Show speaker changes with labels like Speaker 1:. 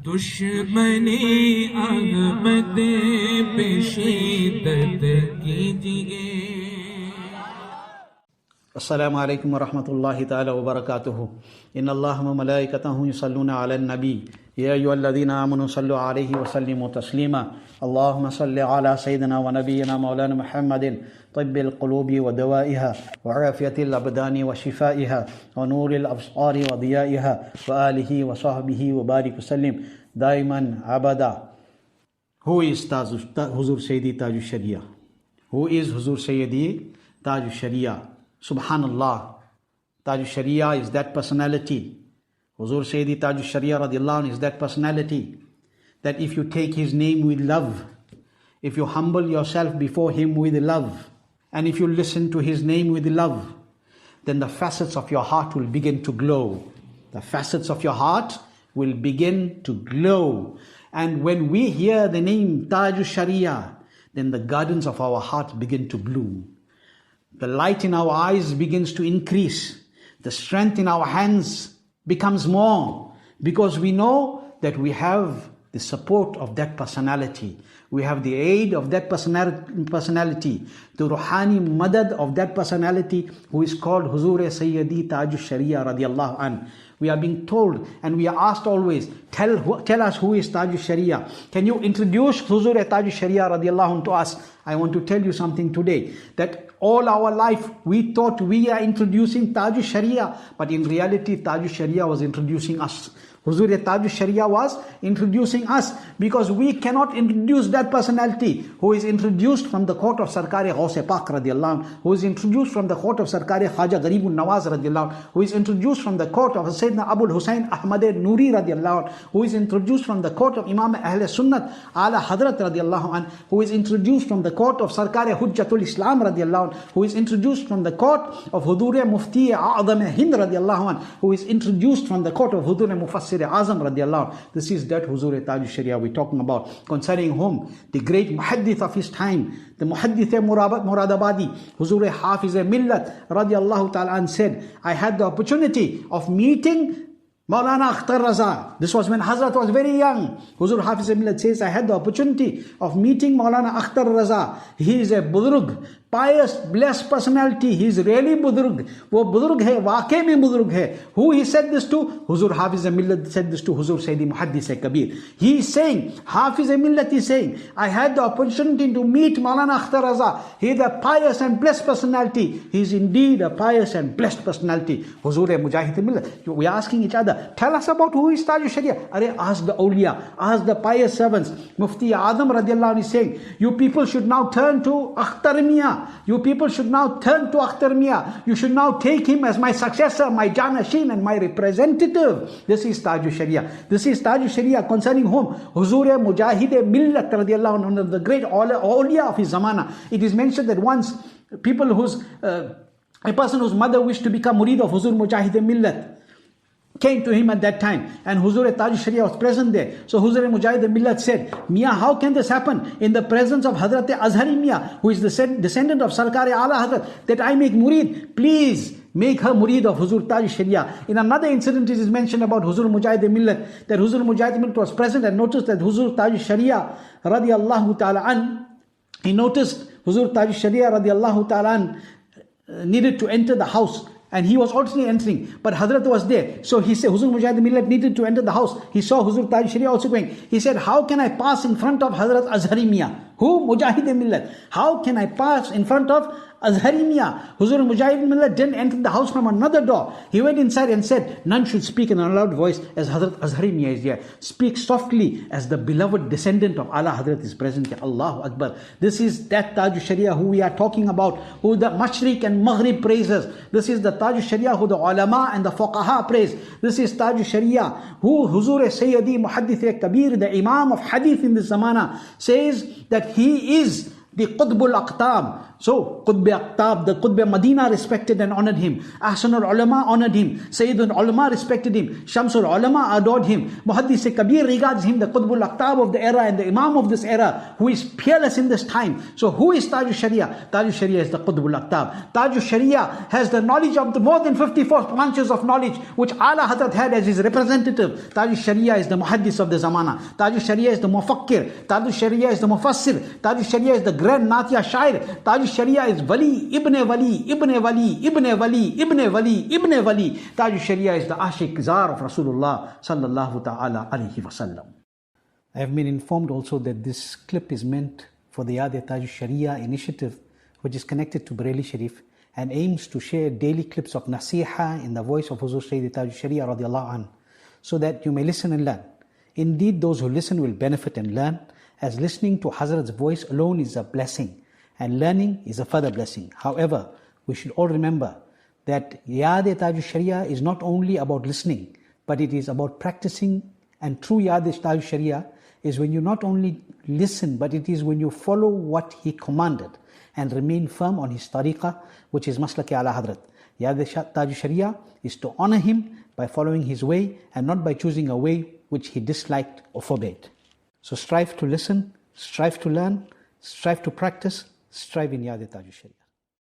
Speaker 1: दुश्मनी अहमद पे शिद्दत कीजिए।
Speaker 2: अस्सलामु अलैकुम व रहमतुल्लाहि तआला व बरकातुहू। इन्नल्लाह व मलाइकतहू युसल्लूना अलन नबी या अय्युहल्लज़ीना आमनू सल्लु अलैहि व सल्लिमू तस्लीमा। अल्लाहुम्मा सल्लि अला सय्यिदिना व नबिय्यिना मौलाना मुहम्मदिन तिब्बिल क़ुलूबि व दवाइहा व आफ़ियतिल अबदानि व शिफ़ाइहा व नूरिल अब्सारि व दियाइहा व आलिहि व सहबिहि व बारिक वसल्लिम दाइमन अबदा। Who is Huzur Sayyidi Tajushshariah? Who is Huzur Sayyidi Tajushshariah? Subhanallah. Tajushshariah is that personality. Huzur Sayyidi Tajushshariah radiallahu anh is that personality that if you take his name with love, if you humble yourself before him with love, and if you listen to his name with love, then the facets of your heart will begin to glow. The facets of your heart will begin to glow. And when we hear the name Tajushshariah, then the gardens of our heart begin to bloom. The light in our eyes begins to increase. The strength in our hands becomes more, because we know that we have the support of that personality. We have the aid of that personality, the ruhani madad of that personality, who is called Huzur Sayyidi Tajushshariah radiallahu anh. We are being told and we are asked always, tell us who is Tajushshariah. Can you introduce Huzur Tajushshariah radiallahu anh to us? I want to tell you something today, that all our life we thought we are introducing Tajushshariah, but in reality Tajushshariah was introducing us. Huzur Tajushshariah was introducing us, because we cannot introduce that personality who is introduced from the court of Sarkar-e Ghaus-e Pak radiallahu anh, who is introduced from the court of Sarkar-e Khaja Garibun Nawaz radiallahu anh, who is introduced from the court of Sayyidina Abul Hussain Ahmad Nuri radiallahu anh, who is introduced from the court of Imam Ahl Sunnat Ala Hadrat radiallahu anh, who is introduced from the court of Sarkar-e Hujjatul Islam radiallahu anh, who is introduced from the court of Hudure Mufti A'adam Hind radiallahu anh, who is introduced from the court of Hudure Mufassir Azam radiallahu anh. This is that Huzur Tajushshariah we're talking about, concerning whom the great muhaddith of his time, the muhaddith Muradabadi, Huzur Hafiz Millat radiallahu ta'ala said, I had the opportunity of meeting Maulana Akhtar Raza. This was when Hazrat was very young. Huzur Hafiz Millat says, I had the opportunity of meeting Maulana Akhtar Raza. He is a budrug, pious, blessed personality. He is really budrug. Wo budrug hai, waqe mein budrug hai. Who he said this to? Huzur Hafiz Millat said this to Huzur Sayyidi Muhaddis Kabir. He is saying, Hafiz Millat is saying, I had the opportunity to meet Maulana Akhtar Raza. He is a pious and blessed personality. He is indeed a pious and blessed personality. Huzur Mujahid Millat. We are asking each other, tell us about who is Tajushshariah. Ask the awliya, ask the pious servants. Mufti Adam radiallahu anh is saying, you people should now turn to Akhtar Miya. You people should now turn to Akhtar Miya. You should now take him as my successor, my Janashin and my representative. This is Tajushshariah. This is Tajushshariah concerning whom? Huzur Mujahid Millat radiallahu anh, one of the great awliya of his zamana. It is mentioned that once people a person whose mother wished to become murid of Huzur Mujahid Millat came to him at that time, and Huzur Tajushshariah was present there. So Huzur Mujahid Millat said, Mia, how can this happen in the presence of Hazrat Azhari Mia, who is the descendant of Sarkar-e Ala Hazrat, that I make murid? Please make her murid of Huzur Tajushshariah. In another incident it is mentioned about Huzur Mujahid Millat, that Huzur Mujahid Millat was present and noticed that Huzur Tajushshariah radiallahu ta'ala an, he noticed Huzur Tajushshariah radiallahu ta'ala an needed to enter the house. And he was also entering, but Hazrat was there. So he said, Huzur Mujahid Millat needed to enter the house. He saw Huzur Tajushshariah also going. He said, how can I pass in front of Hazrat Azhari Mia? Who? Mujahid Millat. How can I pass in front of Azhari Mia? Huzur Mujahid Millat didn't enter the house from another door. He went inside and said, none should speak in a loud voice as Hazrat Azhari Mia is here. Speak softly as the beloved descendant of Allah Hazrat is present here. Allahu Akbar. This is that Tajushshariah who we are talking about, who the Mashriq and Maghrib praises. This is the Tajushshariah who the ulama and the fuqaha praise. This is Tajushshariah who Huzur Sayyidi Muhaddith Kabir, the Imam of Hadith in this zamana, says that he is the Qutbul Aqtab. So, Qutb Aqtab, the Qutb Medina respected and honored him. Ahsanul Ulama honored him. Sayyidul Ulama respected him. Shamsul Ulama adored him. Muhaddis Kabir regards him the Qutbul Aqtab of the era and the Imam of this era, who is peerless in this time. So, who is Tajushshariah? Tajushshariah is the Qutbul Aqtab. Tajushshariah has the knowledge of the more than 54 branches of knowledge, which Ala Hazrat had as his representative. Tajushshariah is the Muhaddis of the Zamana. Tajushshariah is the Mufakkir. Tajushshariah is the Mufassir. Tajushshariah is the grand Natiya Shair. Tajushshariah is Wali, Ibn Wali, Ibn Wali, Ibn Wali, Ibn Wali, Ibn Wali. Tajushshariah is the Ashik Zar of Rasulullah sallallahu ta'ala alayhi wasallam. I have been informed also that this clip is meant for the Yad Tajushshariah initiative, which is connected to Bareilly Sharif and aims to share daily clips of Nasiha in the voice of Huzur Sayyid Tajushshariah radiallahu anh, so that you may listen and learn. Indeed, those who listen will benefit and learn, as listening to Hazrat's voice alone is a blessing, and learning is a further blessing. However, we should all remember that Yad Tajushshariah is not only about listening, but it is about practicing. And true Yad Tajushshariah is when you not only listen, but it is when you follow what he commanded and remain firm on his tariqah, which is Maslaki ala Hadrat. Yad Tajushshariah is to honor him by following his way and not by choosing a way which he disliked or forbade. So strive to listen, strive to learn, strive to practice, strive in Yad Tajushshariah.